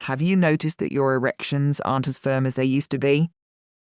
Have you noticed that your erections aren't as firm as they used to be?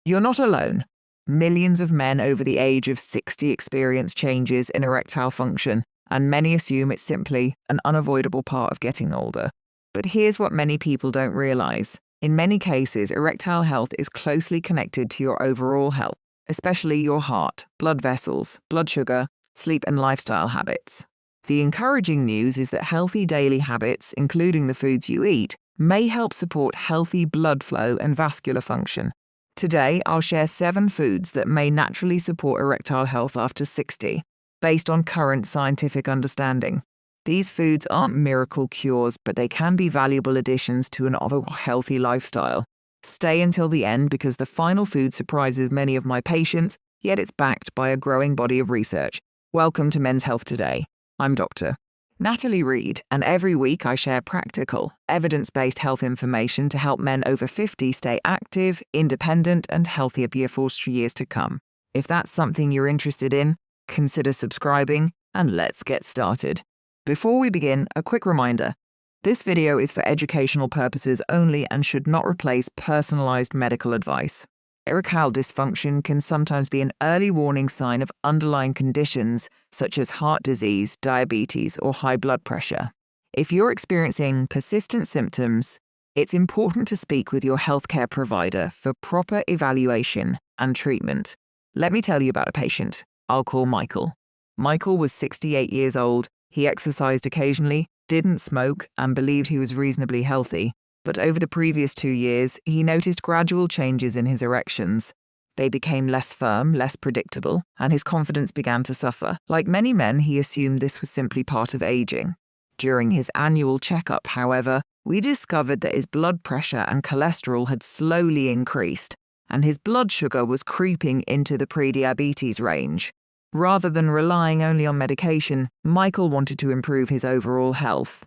You're not alone. Millions of men over the age of 60 experience changes in erectile function, and many assume it's simply an unavoidable part of getting older. But here's what many people don't realize. In many cases, erectile health is closely connected to your overall health, especially your heart, blood vessels, blood sugar, sleep and lifestyle habits. The encouraging news is that healthy daily habits, including the foods you eat, may help support healthy blood flow and vascular function. Today, I'll share 7 foods that may naturally support erectile health after 60, based on current scientific understanding. These foods aren't miracle cures, but they can be valuable additions to an overall healthy lifestyle. Stay until the end because the final food surprises many of my patients, yet it's backed by a growing body of research. Welcome to Men's Health Today. I'm Dr. Natalie Reid, and every week I share practical, evidence-based health information to help men over 50 stay active, independent, and healthier for years to come. If that's something you're interested in, consider subscribing, and let's get started. Before we begin, a quick reminder. This video is for educational purposes only and should not replace personalized medical advice. Erectile dysfunction can sometimes be an early warning sign of underlying conditions such as heart disease, diabetes, or high blood pressure. If you're experiencing persistent symptoms, it's important to speak with your healthcare provider for proper evaluation and treatment. Let me tell you about a patient. I'll call Michael. Michael was 68 years old. He exercised occasionally, didn't smoke, and believed he was reasonably healthy. But over the previous 2 years, he noticed gradual changes in his erections. They became less firm, less predictable, and his confidence began to suffer. Like many men, he assumed this was simply part of aging. During his annual checkup, however, we discovered that his blood pressure and cholesterol had slowly increased, and his blood sugar was creeping into the prediabetes range. Rather than relying only on medication, Michael wanted to improve his overall health.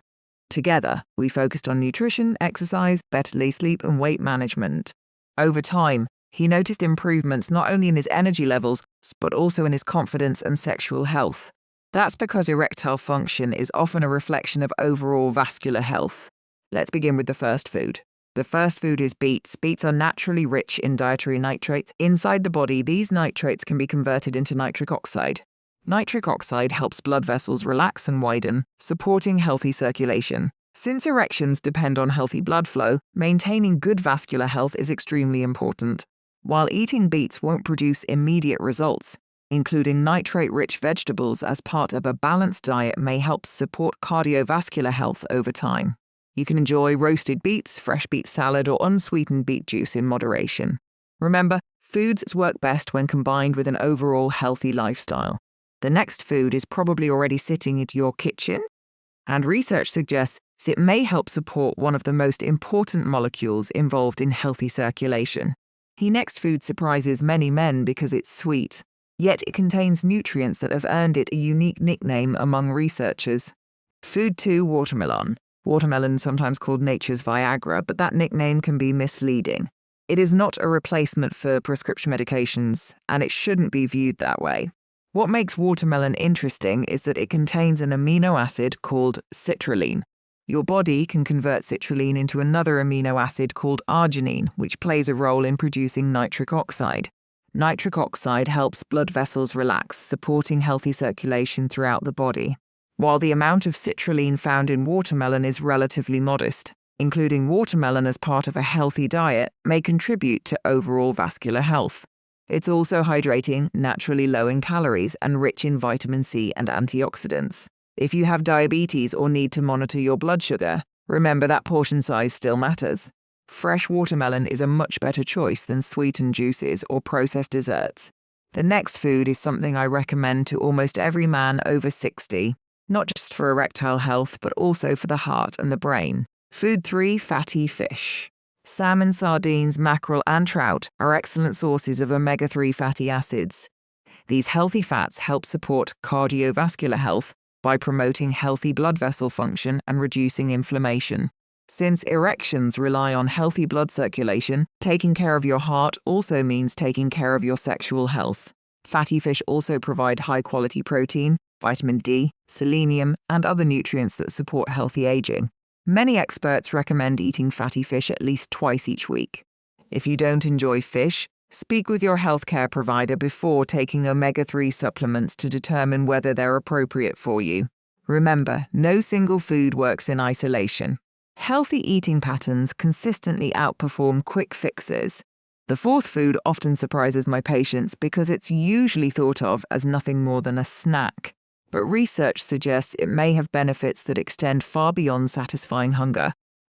Together, we focused on nutrition, exercise, better sleep, and weight management. Over time, he noticed improvements not only in his energy levels, but also in his confidence and sexual health. That's because erectile function is often a reflection of overall vascular health. Let's begin with the first food. The first food is beets. Beets are naturally rich in dietary nitrates. Inside the body, these nitrates can be converted into nitric oxide. Nitric oxide helps blood vessels relax and widen, supporting healthy circulation. Since erections depend on healthy blood flow, maintaining good vascular health is extremely important. While eating beets won't produce immediate results, including nitrate-rich vegetables as part of a balanced diet may help support cardiovascular health over time. You can enjoy roasted beets, fresh beet salad, or unsweetened beet juice in moderation. Remember, foods work best when combined with an overall healthy lifestyle. The next food is probably already sitting in your kitchen, and research suggests it may help support one of the most important molecules involved in healthy circulation. The next food surprises many men because it's sweet, yet it contains nutrients that have earned it a unique nickname among researchers. Food 2, watermelon. Watermelon is sometimes called nature's Viagra, but that nickname can be misleading. It is not a replacement for prescription medications, and it shouldn't be viewed that way. What makes watermelon interesting is that it contains an amino acid called citrulline. Your body can convert citrulline into another amino acid called arginine, which plays a role in producing nitric oxide. Nitric oxide helps blood vessels relax, supporting healthy circulation throughout the body. While the amount of citrulline found in watermelon is relatively modest, including watermelon as part of a healthy diet may contribute to overall vascular health. It's also hydrating, naturally low in calories, and rich in vitamin C and antioxidants. If you have diabetes or need to monitor your blood sugar, remember that portion size still matters. Fresh watermelon is a much better choice than sweetened juices or processed desserts. The next food is something I recommend to almost every man over 60, not just for erectile health, but also for the heart and the brain. Food 3, fatty fish. Salmon, sardines, mackerel, and trout are excellent sources of omega-3 fatty acids. These healthy fats help support cardiovascular health by promoting healthy blood vessel function and reducing inflammation. Since erections rely on healthy blood circulation, taking care of your heart also means taking care of your sexual health. Fatty fish also provide high-quality protein, vitamin D, selenium, and other nutrients that support healthy aging. Many experts recommend eating fatty fish at least twice each week. If you don't enjoy fish, speak with your healthcare provider before taking omega-3 supplements to determine whether they're appropriate for you. Remember, no single food works in isolation. Healthy eating patterns consistently outperform quick fixes. The fourth food often surprises my patients because it's usually thought of as nothing more than a snack. But research suggests it may have benefits that extend far beyond satisfying hunger.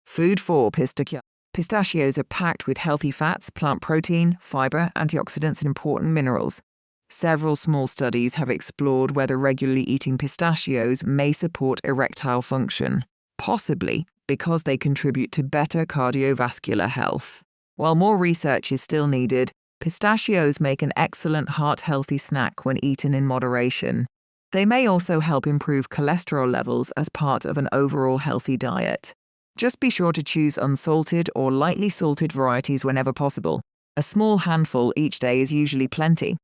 Food 4, pistachio. Pistachios are packed with healthy fats, plant protein, fiber, antioxidants, and important minerals. Several small studies have explored whether regularly eating pistachios may support erectile function, possibly because they contribute to better cardiovascular health. While more research is still needed, pistachios make an excellent heart-healthy snack when eaten in moderation. They may also help improve cholesterol levels as part of an overall healthy diet. Just be sure to choose unsalted or lightly salted varieties whenever possible. A small handful each day is usually plenty.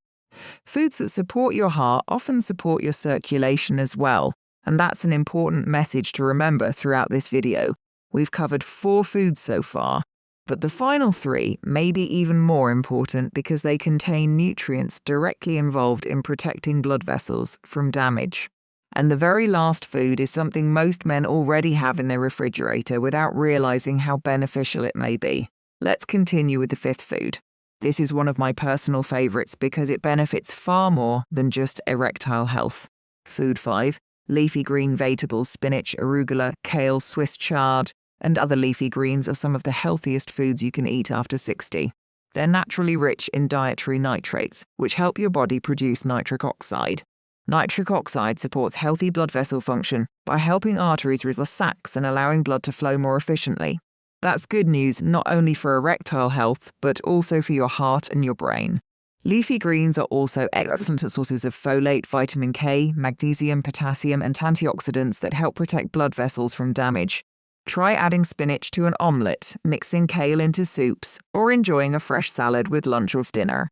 Foods that support your heart often support your circulation as well, and that's an important message to remember throughout this video. We've covered 4 foods so far, but the final 3 may be even more important because they contain nutrients directly involved in protecting blood vessels from damage. And the very last food is something most men already have in their refrigerator without realizing how beneficial it may be. Let's continue with the 5th food. This is one of my personal favorites because it benefits far more than just erectile health. Food 5. Leafy green vegetables, spinach, arugula, kale, Swiss chard, and other leafy greens are some of the healthiest foods you can eat after 60. They're naturally rich in dietary nitrates, which help your body produce nitric oxide. Nitric oxide supports healthy blood vessel function by helping arteries release sacs and allowing blood to flow more efficiently. That's good news not only for erectile health, but also for your heart and your brain. Leafy greens are also excellent sources of folate, vitamin K, magnesium, potassium, and antioxidants that help protect blood vessels from damage. Try adding spinach to an omelette, mixing kale into soups, or enjoying a fresh salad with lunch or dinner.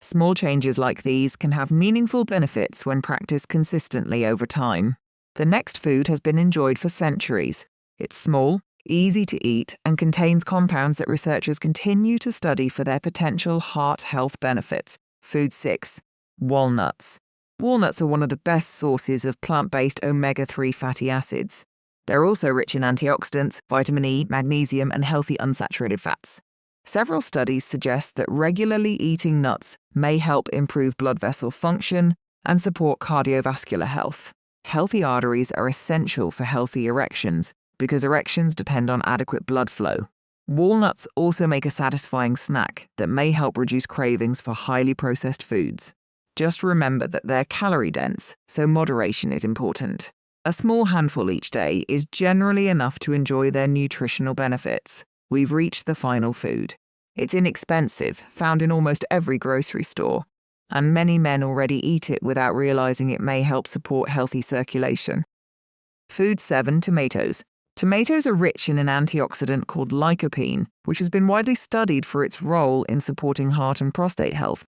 Small changes like these can have meaningful benefits when practiced consistently over time. The next food has been enjoyed for centuries. It's small, easy to eat, and contains compounds that researchers continue to study for their potential heart health benefits. Food 6. Walnuts. Walnuts are one of the best sources of plant-based omega-3 fatty acids. They're also rich in antioxidants, vitamin E, magnesium, and healthy unsaturated fats. Several studies suggest that regularly eating nuts may help improve blood vessel function and support cardiovascular health. Healthy arteries are essential for healthy erections because erections depend on adequate blood flow. Walnuts also make a satisfying snack that may help reduce cravings for highly processed foods. Just remember that they're calorie-dense, so moderation is important. A small handful each day is generally enough to enjoy their nutritional benefits. We've reached the final food. It's inexpensive, found in almost every grocery store, and many men already eat it without realizing it may help support healthy circulation. Food 7. Tomatoes. Tomatoes are rich in an antioxidant called lycopene, which has been widely studied for its role in supporting heart and prostate health.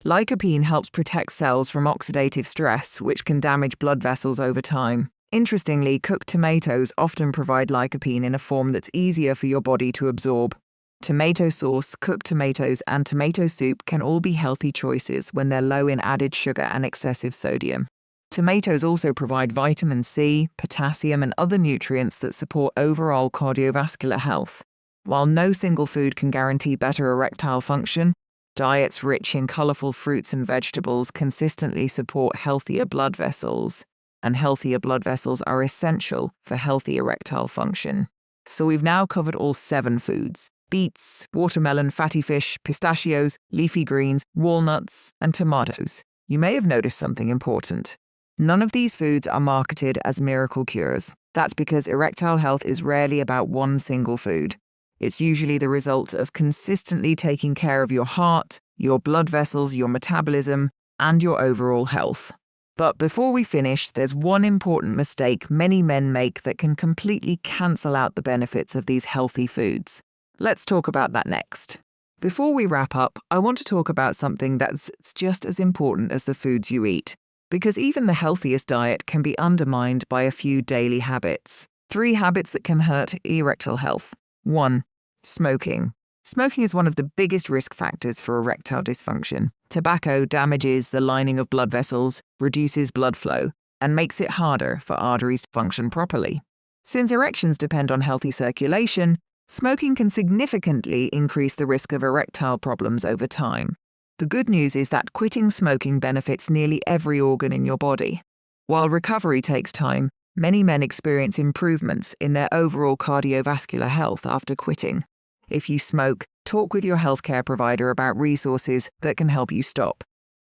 Lycopene helps protect cells from oxidative stress, which can damage blood vessels over time. Interestingly, cooked tomatoes often provide lycopene in a form that's easier for your body to absorb. Tomato sauce, cooked tomatoes, and tomato soup can all be healthy choices when they're low in added sugar and excessive sodium. Tomatoes also provide vitamin C, potassium, and other nutrients that support overall cardiovascular health. While no single food can guarantee better erectile function, diets rich in colorful fruits and vegetables consistently support healthier blood vessels, and healthier blood vessels are essential for healthy erectile function. So we've now covered all 7 foods: beets, watermelon, fatty fish, pistachios, leafy greens, walnuts, and tomatoes. You may have noticed something important. None of these foods are marketed as miracle cures. That's because erectile health is rarely about one single food. It's usually the result of consistently taking care of your heart, your blood vessels, your metabolism, and your overall health. But before we finish, there's one important mistake many men make that can completely cancel out the benefits of these healthy foods. Let's talk about that next. Before we wrap up, I want to talk about something that's just as important as the foods you eat, because even the healthiest diet can be undermined by a few daily habits. 3 habits that can hurt erectile health. 1. Smoking. Smoking is one of the biggest risk factors for erectile dysfunction. Tobacco damages the lining of blood vessels, reduces blood flow, and makes it harder for arteries to function properly. Since erections depend on healthy circulation, smoking can significantly increase the risk of erectile problems over time. The good news is that quitting smoking benefits nearly every organ in your body. While recovery takes time, many men experience improvements in their overall cardiovascular health after quitting. If you smoke, talk with your healthcare provider about resources that can help you stop.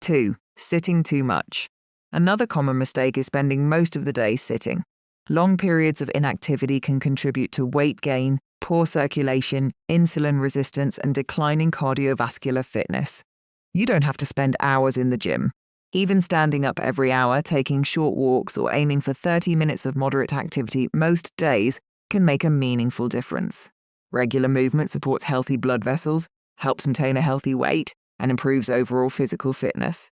2. Sitting too much. Another common mistake is spending most of the day sitting. Long periods of inactivity can contribute to weight gain, poor circulation, insulin resistance, and declining cardiovascular fitness. You don't have to spend hours in the gym. Even standing up every hour, taking short walks, or aiming for 30 minutes of moderate activity most days can make a meaningful difference. Regular movement supports healthy blood vessels, helps maintain a healthy weight, and improves overall physical fitness.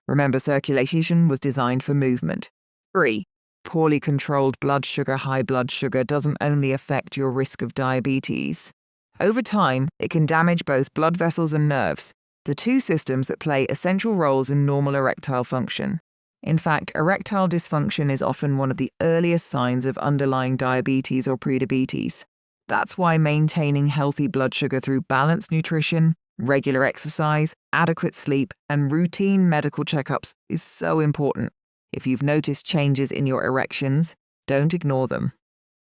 Remember, circulation was designed for movement. 3. Poorly controlled blood sugar. High blood sugar doesn't only affect your risk of diabetes. Over time, it can damage both blood vessels and nerves, the 2 systems that play essential roles in normal erectile function. In fact, erectile dysfunction is often one of the earliest signs of underlying diabetes or prediabetes. That's why maintaining healthy blood sugar through balanced nutrition, regular exercise, adequate sleep, and routine medical checkups is so important. If you've noticed changes in your erections, don't ignore them.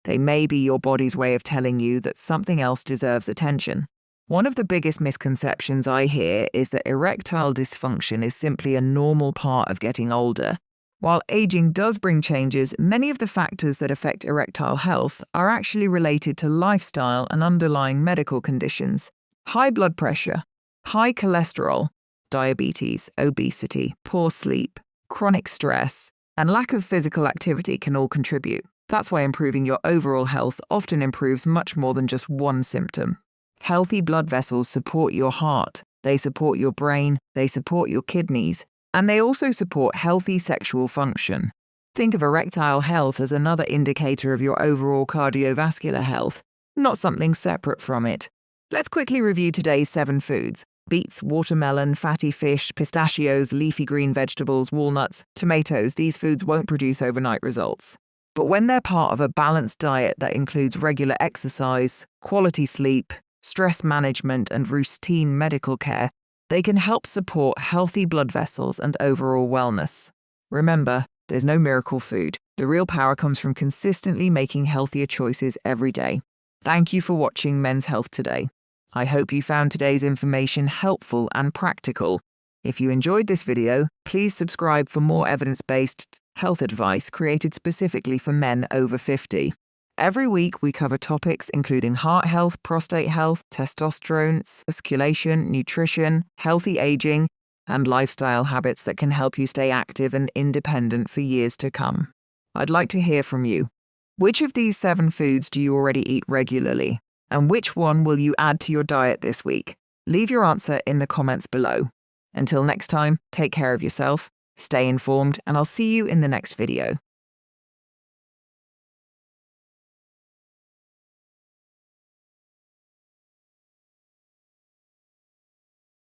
They may be your body's way of telling you that something else deserves attention. One of the biggest misconceptions I hear is that erectile dysfunction is simply a normal part of getting older. While aging does bring changes, many of the factors that affect erectile health are actually related to lifestyle and underlying medical conditions. High blood pressure, high cholesterol, diabetes, obesity, poor sleep, chronic stress, and lack of physical activity can all contribute. That's why improving your overall health often improves much more than just one symptom. Healthy blood vessels support your heart, they support your brain, they support your kidneys, and they also support healthy sexual function. Think of erectile health as another indicator of your overall cardiovascular health, not something separate from it. Let's quickly review today's 7 foods. Beets, watermelon, fatty fish, pistachios, leafy green vegetables, walnuts, tomatoes. These foods won't produce overnight results. But when they're part of a balanced diet that includes regular exercise, quality sleep, stress management, and routine medical care, they can help support healthy blood vessels and overall wellness. Remember, there's no miracle food. The real power comes from consistently making healthier choices every day. Thank you for watching Men's Health Today. I hope you found today's information helpful and practical. If you enjoyed this video, please subscribe for more evidence-based health advice created specifically for men over 50. Every week, we cover topics including heart health, prostate health, testosterone, circulation, nutrition, healthy aging, and lifestyle habits that can help you stay active and independent for years to come. I'd like to hear from you. Which of these 7 foods do you already eat regularly? And which one will you add to your diet this week? Leave your answer in the comments below. Until next time, take care of yourself, stay informed, and I'll see you in the next video.